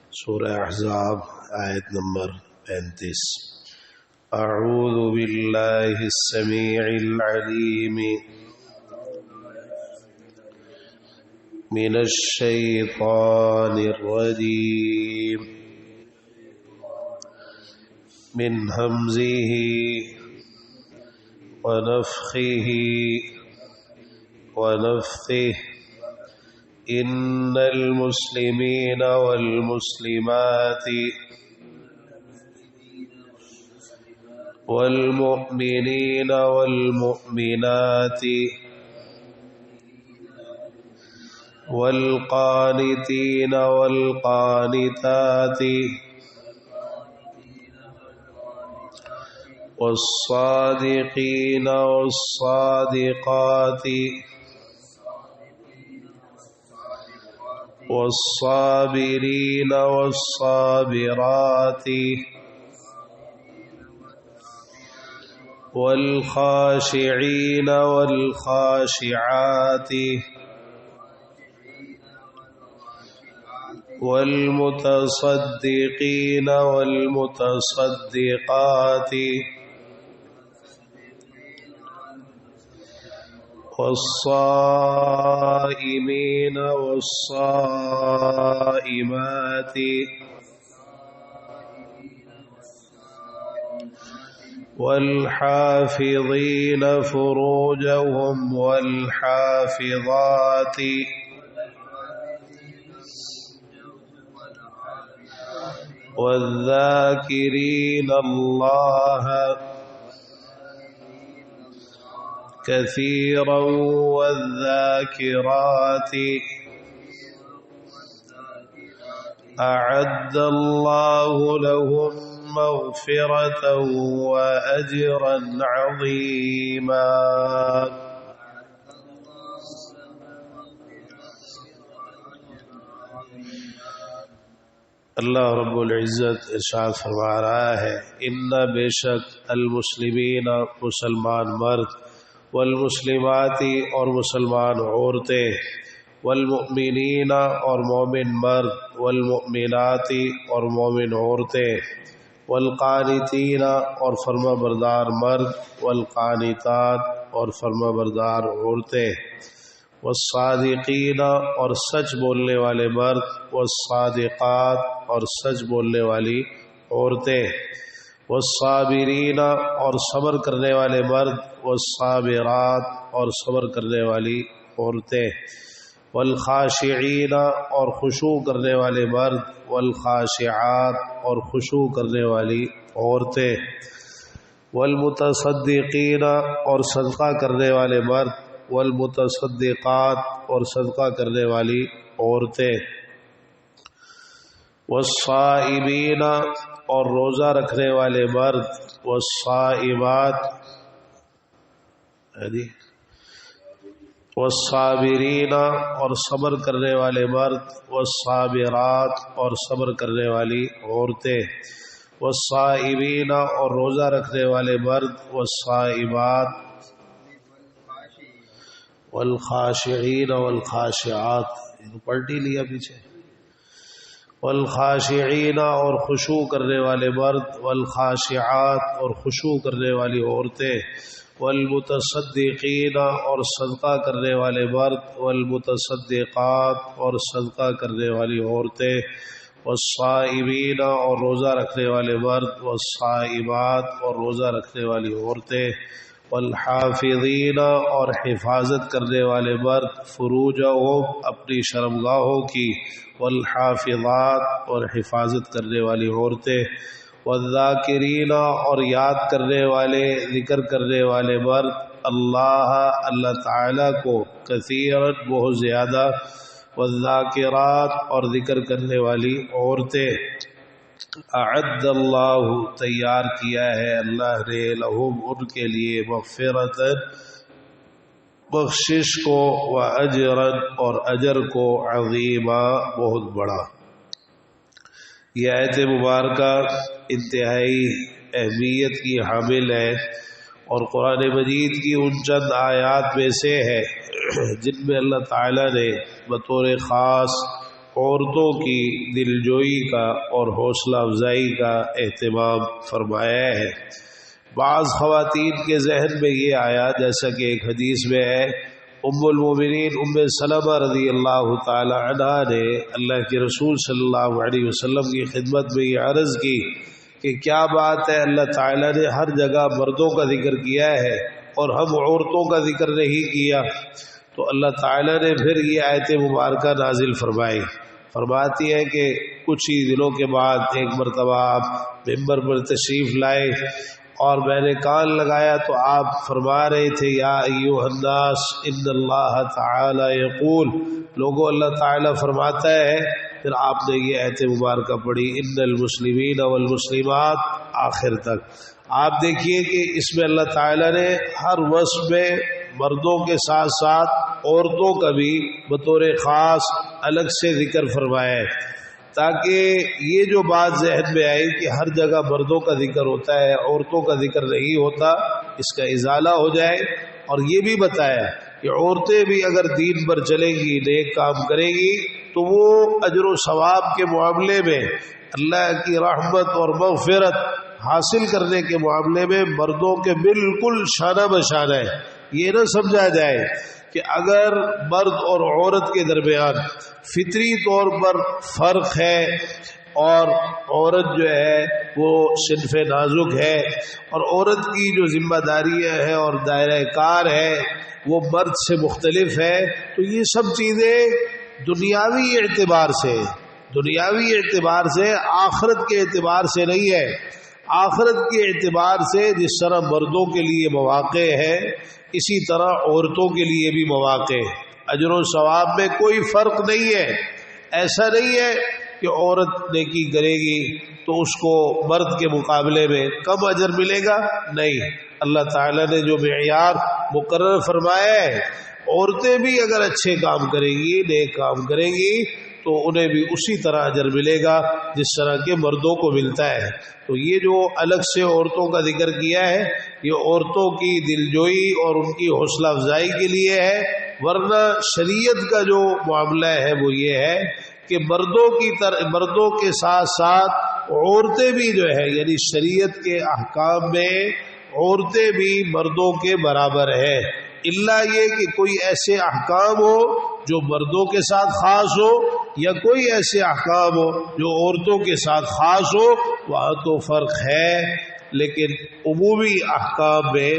سورہ احزاب آیت نمبر 35۔ اعوذ باللہ السمیع العلیم من الشیطان الرجیم من ہمزہ ونفخہ ونفثہ ان المسلمین والمسلمات والمؤمنین والمؤمنات والقانتین والقانتات والصادقین والصادقات والصابرین والصابرات والخاشعین والخاشعات والمتصدقین والمتصدقات والصائمین والصائمات والحافظین فروجهم والحافظات والذاکرین اللہ كثيرا والذاكرات أعد الله لهم مغفرة وأجرا عظيما۔ اللہ رب العزت ارشاد فرما رہا ہے ان بے شک المسلمین مسلمان مرد والمسلمات اور مسلمان عورتیں والمؤمنین اور مومن مرد والمؤمنات اور مومن عورتیں والقانتین اور فرما بردار مرد والقانتات اور فرما بردار عورتیں والصادقین اور سچ بولنے والے مرد والصادقات اور سچ بولنے والی عورتیں والصابرین اور صبر کرنے والے مرد والصابرات اور صبر کرنے والی عورتیں والخاشعین اور خشوع کرنے والے مرد والخاشعات اور خشوع کرنے والی عورتیں والمتصدقین اور صدقہ کرنے والے مرد والمتصدقات اور صدقہ کرنے والی عورتیں والصائمین اور روزہ رکھنے والے مرد والصائمات والصابرین اور صبر کرنے والے مرد والصابرات اور صبر کرنے والی عورتیں والصائمین اور روزہ رکھنے والے مرد والصائمات والخاشعین والخاشعات پلٹی لیا پیچھے والخاشعین اور خشوع کرنے والے مرد والخاشعات اور خشوع کرنے والی عورتیں والمتصدقین اور صدقہ کرنے والے مرد والمتصدقات اور صدقہ کرنے والی عورتیں والصائمین اور روزہ رکھنے والے مرد والصائمات اور روزہ رکھنے والی عورتیں والحافظین اور حفاظت کرنے والے مرد فروجہم اپنی شرمگاہوں کی والحافظات اور حفاظت کرنے والی عورتیں والذاکرین اور یاد کرنے والے ذکر کرنے والے مرد اللہ تعالیٰ کو کثیرا بہت زیادہ والذاکرات اور ذکر کرنے والی عورتیں اعد اللہ تیار کیا ہے اللہ نے لہم ان کے لیے مغفرت بخشش کو واجرا اور اجر کو عظیما بہت بڑا۔ یہ آیت مبارکہ انتہائی اہمیت کی حامل ہے اور قرآن مجید کی ان چند آیات میں سے ہے جن میں اللہ تعالیٰ نے بطور خاص عورتوں کی دلجوئی کا اور حوصلہ افزائی کا اہتمام فرمایا ہے۔ بعض خواتین کے ذہن میں یہ آیا، جیسا کہ ایک حدیث میں ہے، ام المومنین ام سلمہ رضی اللہ تعالی عنہا نے اللہ کے رسول صلی اللہ علیہ وسلم کی خدمت میں یہ عرض کی کہ کیا بات ہے، اللہ تعالیٰ نے ہر جگہ مردوں کا ذکر کیا ہے اور ہم عورتوں کا ذکر نہیں کیا؟ تو اللہ تعالیٰ نے پھر یہ آیت مبارکہ نازل فرمائی۔ فرماتی ہے کہ کچھ ہی دنوں کے بعد ایک مرتبہ آپ ممبر پر تشریف لائے اور میں نے کان لگایا تو آپ فرما رہے تھے، یا ایھا الناس ان اللہ تعالی یقول، لوگوں اللہ تعالیٰ فرماتا ہے۔ پھر آپ نے یہ آیت مبارکہ پڑھی، ان المسلمین والمسلمات، آخر تک۔ آپ دیکھیے کہ اس میں اللہ تعالیٰ نے ہر وصف میں مردوں کے ساتھ ساتھ عورتوں کا بھی بطور خاص الگ سے ذکر فرمایا ہے، تاکہ یہ جو بات ذہن میں آئی کہ ہر جگہ مردوں کا ذکر ہوتا ہے، عورتوں کا ذکر نہیں ہوتا، اس کا ازالہ ہو جائے۔ اور یہ بھی بتایا کہ عورتیں بھی اگر دین پر چلیں گی، نیک کام کریں گی، تو وہ اجر و ثواب کے معاملے میں، اللہ کی رحمت اور مغفرت حاصل کرنے کے معاملے میں مردوں کے بالکل شانہ بشانہ ہے۔ یہ نہ سمجھا جائے کہ اگر مرد اور عورت کے درمیان فطری طور پر فرق ہے اور عورت جو ہے وہ صنف نازک ہے اور عورت کی جو ذمہ داریاں ہیں اور دائرہ کار ہے وہ مرد سے مختلف ہے، تو یہ سب چیزیں دنیاوی اعتبار سے آخرت کے اعتبار سے نہیں ہے۔ آخرت کے اعتبار سے جس طرح مردوں کے لیے مواقع ہے، اسی طرح عورتوں کے لیے بھی مواقع ہے۔ اجر و ثواب میں کوئی فرق نہیں ہے۔ ایسا نہیں ہے کہ عورت نیکی کرے گی تو اس کو مرد کے مقابلے میں کم اجر ملے گا، نہیں۔ اللہ تعالیٰ نے جو معیار مقرر فرمایا ہے، عورتیں بھی اگر اچھے کام کریں گی، نیک کام کریں گی، تو انہیں بھی اسی طرح اجر ملے گا جس طرح کے مردوں کو ملتا ہے۔ تو یہ جو الگ سے عورتوں کا ذکر کیا ہے، یہ عورتوں کی دلجوئی اور ان کی حوصلہ افزائی کے لیے ہے، ورنہ شریعت کا جو معاملہ ہے وہ یہ ہے کہ مردوں کے ساتھ ساتھ عورتیں بھی جو ہے، یعنی شریعت کے احکام میں عورتیں بھی مردوں کے برابر ہیں، الا یہ کہ کوئی ایسے احکام ہو جو مردوں کے ساتھ خاص ہو یا کوئی ایسے احکام ہو جو عورتوں کے ساتھ خاص ہو، وہاں تو فرق ہے، لیکن عمومی احکام میں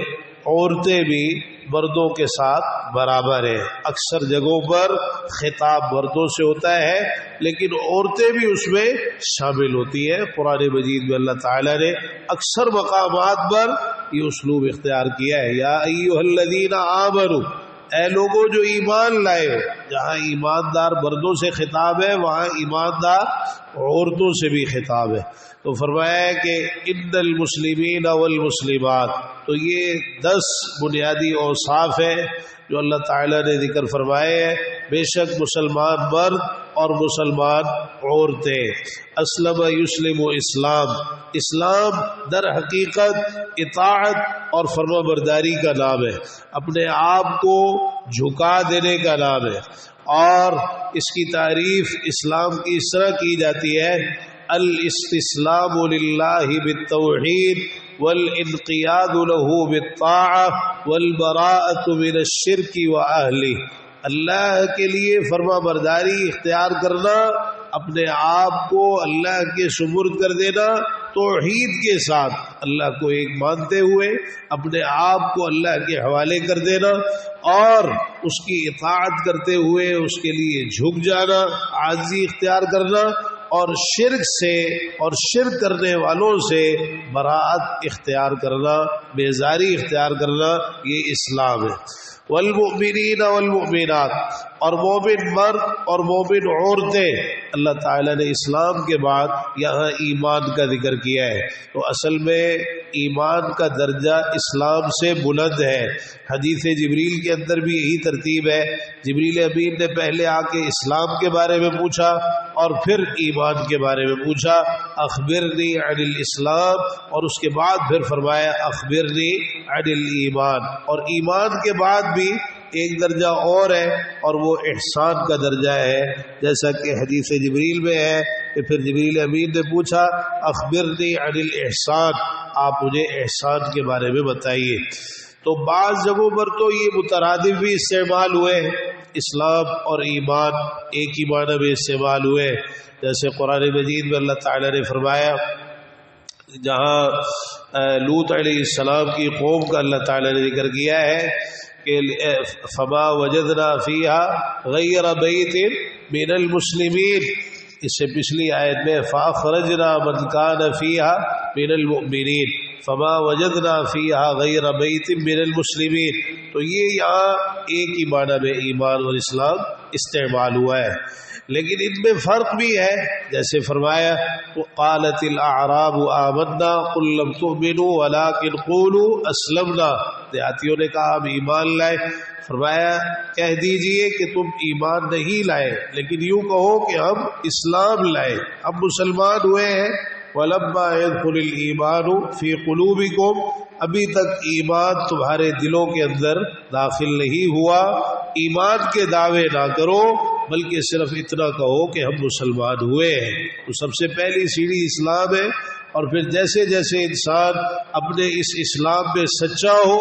عورتیں بھی مردوں کے ساتھ برابر ہیں۔ اکثر جگہوں پر خطاب مردوں سے ہوتا ہے لیکن عورتیں بھی اس میں شامل ہوتی ہیں۔ قرآن مجید میں اللہ تعالیٰ نے اکثر مقامات پر یہ اسلوب اختیار کیا ہے، یا ایھا الذین آمنوا، اے لوگوں جو ایمان لائے ہو۔ جہاں ایماندار مردوں سے خطاب ہے وہاں ایماندار عورتوں سے بھی خطاب ہے۔ تو فرمایا ہے کہ ان المسلمین والمسلمات، تو یہ 10 بنیادی اوصاف ہیں جو اللہ تعالیٰ نے ذکر فرمائے ہیں۔ بے شک مسلمان مرد اور مسلمان عورتیں، اسلم یسلم اسلام در حقیقت اطاعت اور فرما برداری کا نام ہے، اپنے آپ کو جھکا دینے کا نام ہے، اور اس کی تعریف اسلام کی اس طرح کی جاتی ہے، الاستسلام للہ بالتوحید والانقیاد له بالطاعة والبراءة من الشرک واہلہ، اللہ کے لیے فرما برداری اختیار کرنا، اپنے آپ کو اللہ کے سپرد کر دینا، توحید کے ساتھ اللہ کو ایک مانتے ہوئے اپنے آپ کو اللہ کے حوالے کر دینا، اور اس کی اطاعت کرتے ہوئے اس کے لیے جھک جانا، عاجزی اختیار کرنا، اور شرک سے اور شرک کرنے والوں سے براءت اختیار کرنا، بیزاری اختیار کرنا، یہ اسلام ہے۔ والمؤمنین والمؤمنات، اور مومن مرد اور مومن عورتیں، اللہ تعالیٰ نے اسلام کے بعد یہاں ایمان کا ذکر کیا ہے، تو اصل میں ایمان کا درجہ اسلام سے بلند ہے۔ حدیث جبریل کے اندر بھی یہی ترتیب ہے، جبریل امین نے پہلے آ کے اسلام کے بارے میں پوچھا اور پھر ایمان کے بارے میں پوچھا، اخبرنی عن الاسلام، اور اس کے بعد پھر فرمایا اخبرنی عن الایمان، اور ایمان کے بعد بھی ایک درجہ اور ہے اور وہ احسان کا درجہ ہے، جیسا کہ حدیث جبریل میں ہے کہ پھر جبریل امین نے پوچھا اخبرنی عن الاحسان، آپ مجھے احسان کے بارے میں بتائیے۔ تو بعض جگہوں پر تو یہ مترادف بھی استعمال ہوئے، اسلام اور ایمان ایک ہی معنی میں استعمال ہوئے، جیسے قرآن مجید میں اللہ تعالیٰ نے فرمایا جہاں لوط علیہ السلام کی قوم کا اللہ تعالیٰ نے ذکر کیا ہے کہ فما وجدنا فیہا غیر بیت من المسلمین، اس سے پچھلی آیت میں فاخرجنا من کان فیہا من المؤمنین فما وجدنا فیہا غیر بیت من المسلمین، تو یہ یہاں ایک ہی معنی میں ایمان اور اسلام استعمال ہوا ہے، لیکن ان میں فرق بھی ہے، جیسے فرمایا قالت الاعراب آمنا قل لم تؤمنوا ولکن قولوا اسلمنا، دیہاتیوں نے کہا ہم ایمان لائے، فرمایا کہہ دیجئے کہ تم ایمان نہیں لائے لیکن یوں کہو کہ ہم اسلام لائے، ہم مسلمان ہوئے ہیں۔ وَلَمَّا يَدْخُلِ الْإِيمَانُ فِي قُلُوبِكُمْ، ابھی تک ایمان تمہارے دلوں کے اندر داخل نہیں ہوا، ایمان کے دعوے نہ کرو بلکہ صرف اتنا کہو کہ ہم مسلمان ہوئے ہیں۔ تو سب سے پہلی سیڑھی اسلام ہے، اور پھر جیسے جیسے انسان اپنے اس اسلام میں سچا ہو،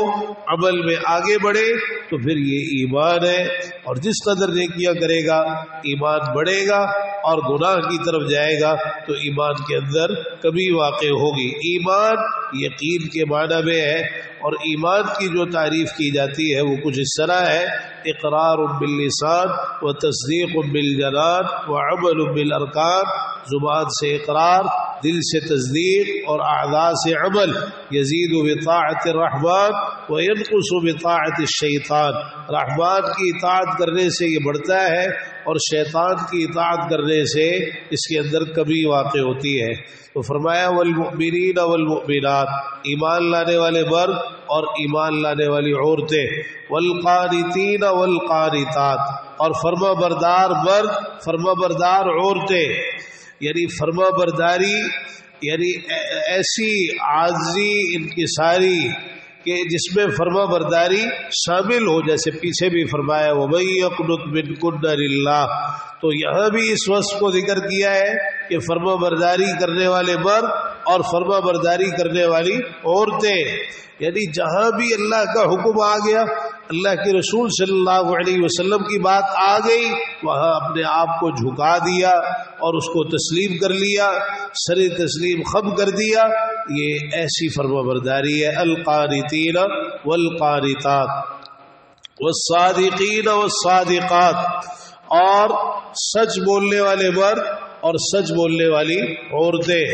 عمل میں آگے بڑھے، تو پھر یہ ایمان ہے، اور جس قدر نیکیاں کرے گا ایمان بڑھے گا، اور گناہ کی طرف جائے گا تو ایمان کے اندر کمی واقع ہوگی۔ ایمان یقین کے معنی میں ہے، اور ایمان کی جو تعریف کی جاتی ہے وہ کچھ اس طرح ہے اقرار باللسان و تصدیق بالجنان و عمل بالارکان، زبان سے اقرار، دل سے تصدیق اور اعضاء سے عمل، یزید بطاعت الرحمن و ینقص بطاعت الشیطان، رحمان کی اطاعت کرنے سے یہ بڑھتا ہے اور شیطان کی اطاعت کرنے سے اس کے اندر کمی واقع ہوتی ہے۔ تو فرمایا والمؤمنین والمؤمنات، ایمان لانے والے مرد اور ایمان لانے والی عورتیں، والقانتین والقانتات، اور فرما بردار مرد، فرما بردار عورتیں، یعنی فرما برداری یعنی ایسی عاجزی انکساری کہ جس میں فرما برداری شامل ہو، جیسے پیچھے بھی فرمایا وَمَن يَقْنُتْ مِنكُنَّ لِلَّهِ، تو یہاں بھی اس وصف کو ذکر کیا ہے کہ فرما برداری کرنے والے مرد اور فرما برداری کرنے والی عورتیں، یعنی جہاں بھی اللہ کا حکم آ گیا، اللہ کے رسول صلی اللہ علیہ وسلم کی بات آ گئی، وہاں اپنے آپ کو جھکا دیا اور اس کو تسلیم کر لیا، سر تسلیم خم کر دیا، یہ ایسی فرما برداری ہے۔ القانتین والقانتات والصادقین والصادقات، اور سچ بولنے والے مرد اور سچ بولنے والی عورتیں،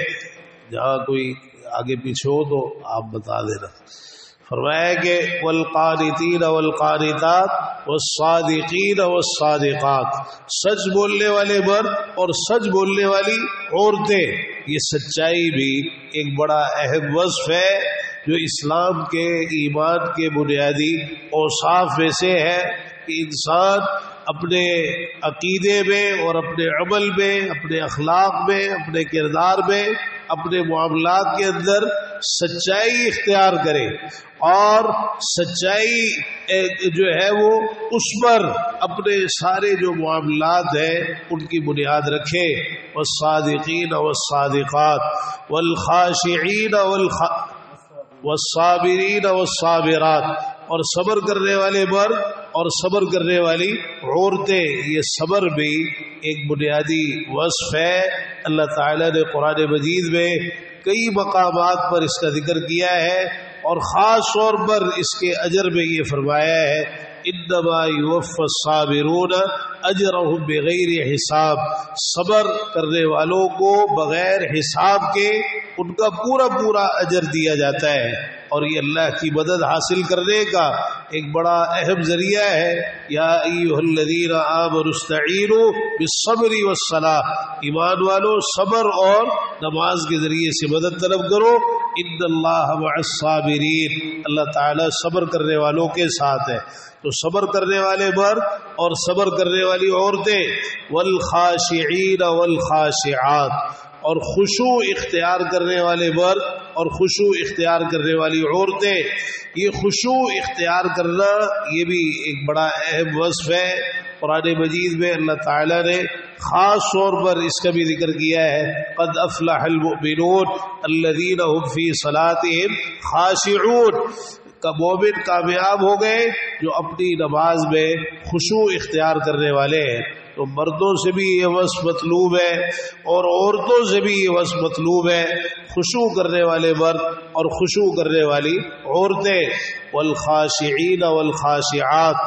جہاں کوئی آگے پیچھے ہو تو آپ بتا دینا۔ فرمایا کہ والقانتین والقانتات والصادقین والصادقات، سچ بولنے والے مرد اور سچ بولنے والی عورتیں، یہ سچائی بھی ایک بڑا اہم وصف ہے جو اسلام کے ایمان کے بنیادی اوصاف میں سے ہے کہ انسان اپنے عقیدے میں اور اپنے عمل میں، اپنے اخلاق میں، اپنے کردار میں، اپنے معاملات کے اندر سچائی اختیار کرے، اور سچائی جو ہے وہ اس پر اپنے سارے جو معاملات ہیں ان کی بنیاد رکھے۔ والصادقین والصادقات والخاشعین والصابرین والصابرات، اور صبر کرنے والے مرد اور صبر کرنے والی عورتیں، یہ صبر بھی ایک بنیادی وصف ہے۔ اللہ تعالیٰ نے قرآن مجید میں کئی مقامات پر اس کا ذکر کیا ہے، اور خاص طور پر اس کے اجر میں یہ فرمایا ہے انما یوفی الصابرون اجرهم بغیر حساب، صبر کرنے والوں کو بغیر حساب کے ان کا پورا پورا اجر دیا جاتا ہے، اور یہ اللہ کی مدد حاصل کرنے کا ایک بڑا اہم ذریعہ ہے۔ یا ایھا الذین آمنوا استعینوا بالصبر والصلاۃ، ایمان والو صبر اور نماز کے ذریعے سے مدد طلب کرو، ان اللہ مع الصابرین، اللہ تعالیٰ صبر کرنے والوں کے ساتھ ہے۔ تو صبر کرنے والے مرد اور صبر کرنے والی عورتیں، والخاشعین والخاشعات، اور خشوع اختیار کرنے والے مرد اور خشوع اختیار کرنے والی عورتیں. یہ خشوع اختیار کرنا یہ بھی ایک بڑا اہم وصف ہے. قرآن مجید میں اللہ تعالیٰ نے خاص طور پر اس کا بھی ذکر کیا ہے. قد افلح المؤمنون الذین هم فی صلاتهم خاشعون. کا مومن کامیاب ہو گئے جو اپنی نماز میں خشوع اختیار کرنے والے ہیں. تو مردوں سے بھی یہ وصف مطلوب ہے اور عورتوں سے بھی یہ وصف مطلوب ہے. خشوع کرنے والے مرد اور خشوع کرنے والی عورتیں. والخاشعین والخاشعات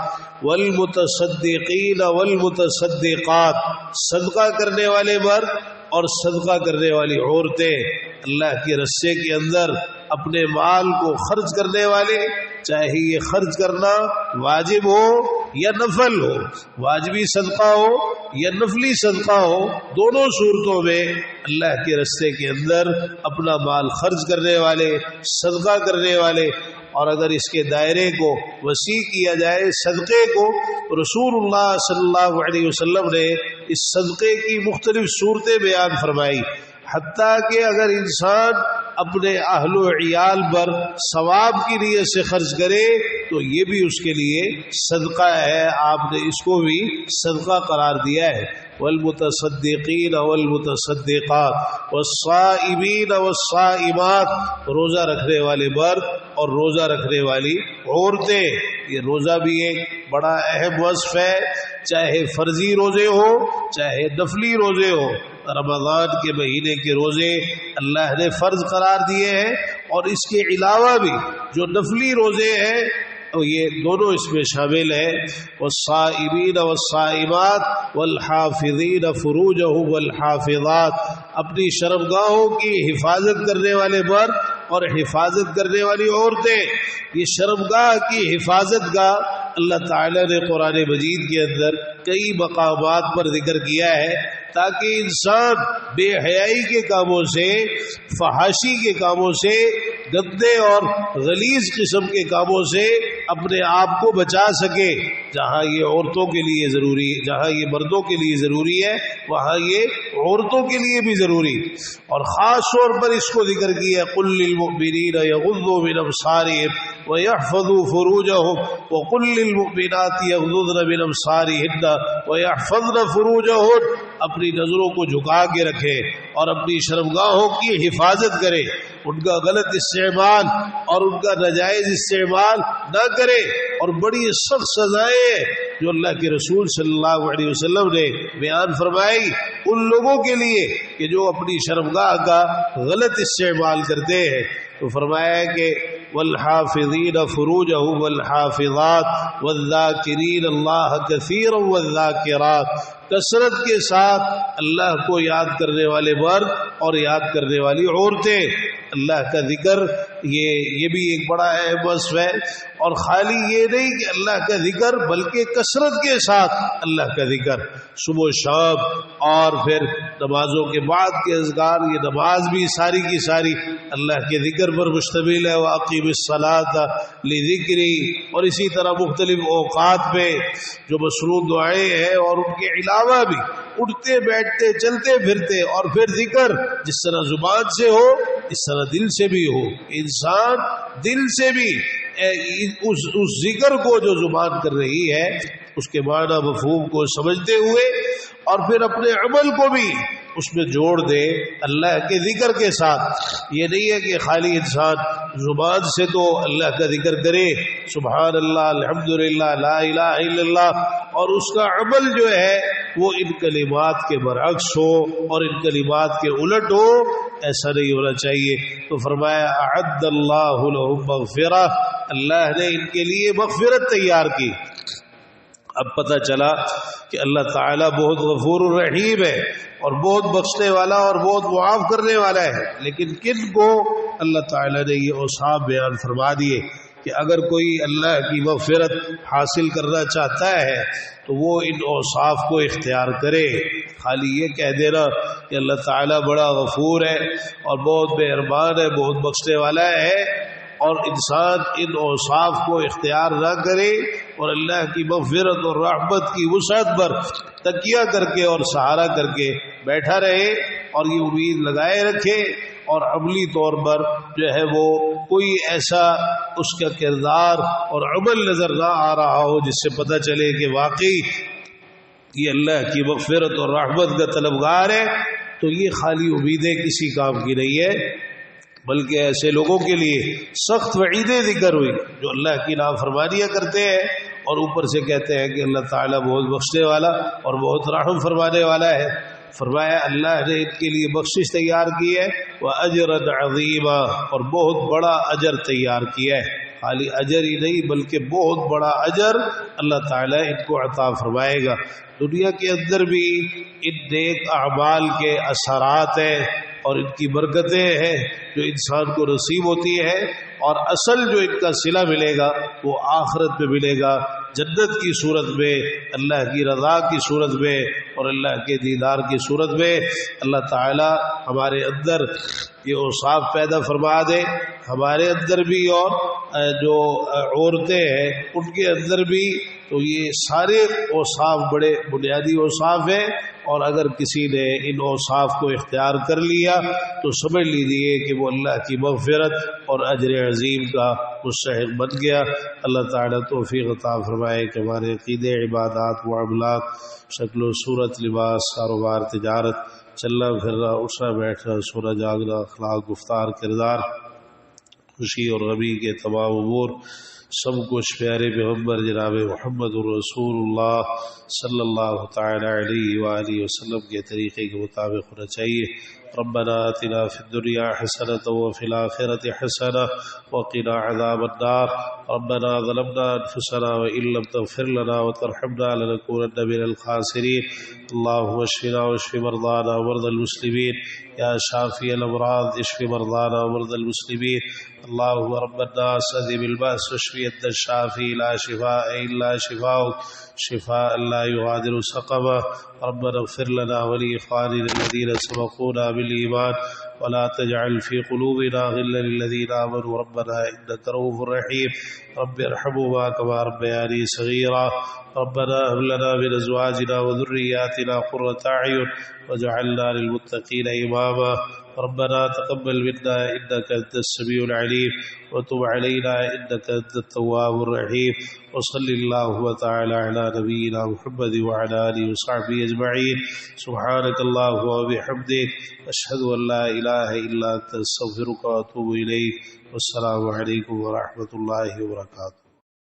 والمتصدقین والمتصدقات. صدقہ کرنے والے مرد اور صدقہ کرنے والی عورتیں، اللہ کے رستے کے اندر اپنے مال کو خرچ کرنے والے، چاہے یہ خرچ کرنا واجب ہو یا نفل ہو، واجبی صدقہ ہو یا نفلی صدقہ ہو، دونوں صورتوں میں اللہ کے رستے کے اندر اپنا مال خرچ کرنے والے، صدقہ کرنے والے. اور اگر اس کے دائرے کو وسیع کیا جائے صدقے کو، رسول اللہ صلی اللہ علیہ وسلم نے اس صدقے کی مختلف صورتیں بیان فرمائی. حتیٰ کہ اگر انسان اپنے اہل و عیال پر ثواب کی نیت سے خرچ کرے تو یہ بھی اس کے لیے صدقہ ہے. آپ نے اس کو بھی صدقہ قرار دیا ہے. والمتصدقین والمتصدقات والصائمین والصائمات. روزہ رکھنے والے مرد اور روزہ رکھنے والی عورتیں. یہ روزہ بھی ایک بڑا اہم وصف ہے، چاہے فرضی روزے ہو چاہے نفلی روزے ہو. رمضان کے مہینے کے روزے اللہ نے فرض قرار دیے ہیں، اور اس کے علاوہ بھی جو نفلی روزے ہیں تو یہ دونوں اس میں شامل ہیں. والصائمین والصائمات والحافظین فروجہم والحافظات. اپنی شرمگاہوں کی حفاظت کرنے والے مرد اور حفاظت کرنے والی عورتیں. یہ شرمگاہ کی حفاظت کا اللہ تعالی نے قرآن مجید کے اندر کئی مقامات پر ذکر کیا ہے تاکہ انسان بے حیائی کے کاموں سے، فحاشی کے کاموں سے، گندے اور غلیظ قسم کے کاموں سے اپنے آپ کو بچا سکے. جہاں یہ عورتوں کے لیے ضروری ہے، جہاں یہ مردوں کے لیے ضروری ہے وہاں یہ عورتوں کے لیے بھی ضروری. اور خاص طور پر اس کو ذکر کیا قل للمؤمنین یغضوا من ابصارہم وَيَحْفَظُوا فُرُوجَهُمْ وَقُلْ لِلْمُؤْمِنَاتِ يَغْضُضْنَ مِنْ أَبْصَارِهِنَّ وَيَحْفَظْنَ فُرُوجَهُنَّ. اپنی نظروں کو جھکا کے رکھے اور اپنی شرمگاہوں کی حفاظت کرے، ان کا غلط استعمال اور ان کا ناجائز استعمال نہ کرے. اور بڑی سخت سزائیں جو اللہ کے رسول صلی اللہ علیہ وسلم نے بیان فرمائی ان لوگوں کے لیے کہ جو اپنی شرمگاہ کا غلط استعمال کرتے ہیں. تو فرمایا کہ والحافظین فروجہم والحافظات والذاکرین اللہ کثیرا والذاکرات. کثرت کے ساتھ اللہ کو یاد کرنے والے مرد اور یاد کرنے والی عورتیں. اللہ کا ذکر یہ بھی ایک بڑا اہم وصف ہے. اور خالی یہ نہیں کہ اللہ کا ذکر بلکہ کثرت کے ساتھ اللہ کا ذکر، صبح و شام اور پھر نمازوں کے بعد کے اذکار. یہ نماز بھی ساری کی ساری اللہ کے ذکر پر مشتمل ہے. وَأَقِمِ الصَّلَاةَ لِذِكْرِي. اور اسی طرح مختلف اوقات میں جو مصنون دعائیں ہیں اور ان کے علاوہ بھی اٹھتے بیٹھتے چلتے پھرتے اور پھر ذکر جس طرح زبان سے ہو اس طرح دل سے بھی ہو. انسان دل سے بھی اس ذکر کو جو زبان کر رہی ہے اس کے معنی مفہوم کو سمجھتے ہوئے اور پھر اپنے عمل کو بھی اس میں جوڑ دے اللہ کے ذکر کے ساتھ. یہ نہیں ہے کہ خالی انسان زبان سے تو اللہ کا ذکر کرے سبحان اللہ الحمدللہ لا الہ الا اللہ، اور اس کا عمل جو ہے وہ ان کلمات کے برعکس ہو اور ان کلمات کے الٹ ہو. ایسا نہیں ہونا چاہیے. تو فرمایا اعد اللہ لہم مغفرہ. اللہ نے ان کے لیے مغفرت تیار کی. اب پتہ چلا کہ اللہ تعالیٰ بہت غفور الرحیم ہے اور بہت بخشنے والا اور بہت معاف کرنے والا ہے. لیکن کن کو اللہ تعالیٰ نے یہ اوصاف بیان فرما دیے کہ اگر کوئی اللہ کی مغفرت حاصل کرنا چاہتا ہے تو وہ ان اوصاف کو اختیار کرے. خالی یہ کہہ دینا کہ اللہ تعالیٰ بڑا غفور ہے اور بہت مہربان ہے، بہت بخشنے والا ہے، اور انسان ان اوصاف کو اختیار نہ کرے اور اللہ کی مغفرت اور رحمت کی وسعت پر تکیہ کر کے اور سہارا کر کے بیٹھا رہے اور یہ امید لگائے رکھے اور عملی طور پر جو ہے وہ کوئی ایسا اس کا کردار اور عمل نظر نہ آ رہا ہو جس سے پتہ چلے کہ واقعی یہ اللہ کی مغفرت اور رحمت کا طلبگار ہے، تو یہ خالی امیدیں کسی کام کی نہیں ہے، بلکہ ایسے لوگوں کے لیے سخت وعیدیں ذکر ہوئی جو اللہ کی نافرمانیاں کرتے ہیں اور اوپر سے کہتے ہیں کہ اللہ تعالیٰ بہت بخشنے والا اور بہت رحم فرمانے والا ہے۔ فرمایا اللہ نے ان کے لیے بخشش تیار کی ہے وَأَجْرًا عَظِيمًا، اور بہت بڑا اجر تیار کیا ہے، خالی اجر ہی نہیں بلکہ بہت بڑا اجر اللہ تعالیٰ ان کو عطا فرمائے گا۔ دنیا کے اندر بھی ان نیک اعمال کے اثرات ہیں اور ان کی برکتیں ہیں جو انسان کو نصیب ہوتی ہے، اور اصل جو ان کا صلہ ملے گا وہ آخرت میں ملے گا، جنت کی صورت میں، اللہ کی رضا کی صورت میں اور اللہ کے دیدار کی صورت میں۔ اللہ تعالی ہمارے اندر یہ اوصاف پیدا فرما دے، ہمارے اندر بھی اور جو عورتیں ہیں ان کے اندر بھی، تو یہ سارے اوصاف بڑے بنیادی اوصاف ہیں، اور اگر کسی نے ان اوصاف کو اختیار کر لیا تو سمجھ لیجیے کہ وہ اللہ کی مغفرت اور اجر عظیم کا مستحق بن گیا۔ اللہ تعالیٰ توفیق عطا فرمائے کہ ہمارے عقیدے، عبادات، معاملات، شکل و صورت، لباس، کاروبار، تجارت، چلنا پھرنا، اٹھنا بیٹھنا، سونا جاگنا، اخلاق، گفتار، کردار، خوشی اور غمی کے تمام امور سب کچھ پیارے پیغمبر جناب محمد رسول اللہ صلی اللہ تعالی علیہ وآلہ وسلم کے طریقے کے مطابق ہونا چاہیے۔ ربنا آتنا فی الدنیا حسنة وفی الآخرة حسنة وقنا عذاب النار۔ ربنا ظلمنا انفسنا وإن لم تغفر لنا وترحمنا لنكونن من الخاسرين۔ اللهم اشفنا واشف مرضانا ومرضى المسلمين، یا شافی الامراض اشف مرضانا ومرضى المسلمين۔ اللهم رب الناس اذهب البأس واشف انت الشافي لا شفاء الا شفاؤك شفاء لا يغادر سقما۔ ربنا اغفر لنا ولإخواننا الذين سبقونا بالإيمان ولا تجعل في قلوبنا غلا للذين آمنوا ربنا إنك رؤوف رحيم۔ رب ارحمهما كما ربياني صغيرا۔ ربنا هب لنا من أزواجنا وذرياتنا قرة أعين واجعلنا للمتقين إماما۔ ربنا تقبل منا إنك أنت السميع العليم وتب علينا إنك أنت التواب الرحيم۔ وصل اللهم تعالى على نبينا محمد وعلى آله وصحبه أجمعين۔ سبحانك اللهم وبحمدك أشهد أن لا إله إلا أنت أستغفرك وأتوب إليك۔ والسلام عليكم ورحمة الله وبركاته۔